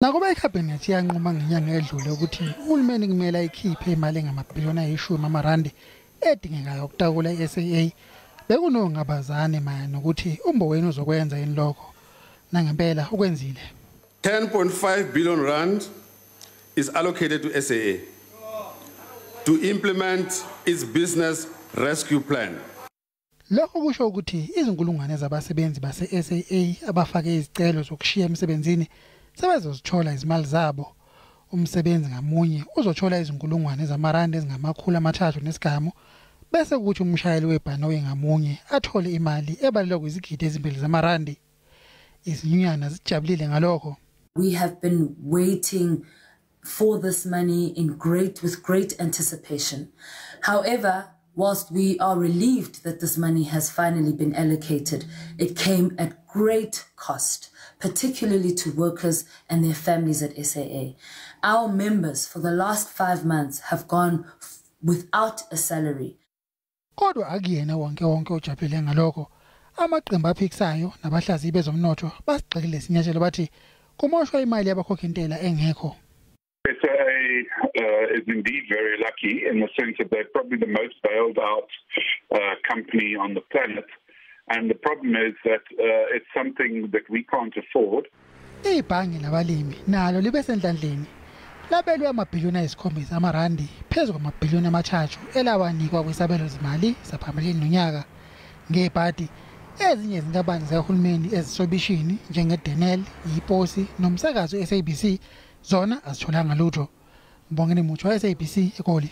Nakuba iCabinet yanquma ngenyanga edlule ukuthi uhulumeni kumele ayikhiphe imali engamabhiliyoni ayishumi amarandi edingekayo ukutakula iSAA, bekunongabazane mayelana nokuthi uMboweni uzokwenza yini lokho. Nangempela ukwenzile. 10.5 billion rand is allocated to SAA to implement its business rescue plan. Lokho kusho ukuthi izinkulungwane zabasebenzi base-SAA abafake izicelo zokushiya emsebenzini sebezozithola izimali zabo. Umsebenzi ngamunye uzothola izinkulungwane zamarandi ezingama-300 nesigamu, bese ukuthi umshayeli webhanoyi ngamunye athole imali ebalelwa kwizigidi ezimbili zamarandi. Izinyunyana zijabulile ngalokho. We have been waiting for this money with great anticipation. However, whilst we are relieved that this money has finally been allocated, it came at great cost, particularly to workers and their families at SAA. Our members for the last 5 months have gone without a salary. Kodwa akuyena wonke ojabulile ngalokho. Amaqembu aphikisayo nabahlaziyi bezomnotho basigxekile isinyathelo bathi kumoshwa imali yabakhokhintela engekho. SAA is indeed very lucky in the sense that they're probably the most bailed out company on the planet. And the problem is that it's something that we can't afford. Ibhange labalimi nalo libe sendlandleni. Labelwe amabhiliyoni ayisi-7 amarandi phezu kwamabhiliyoni amathathu elawanikwa kwisabelo zimali saphambilini nonyaka. Ngebhadi ezinye izinkampani zikahulumeni ezisobishini njengeDenel, iPosi nomsakazo SABC zona azitholanga lutho. Mbongeni Mutsho, SABC eGoli.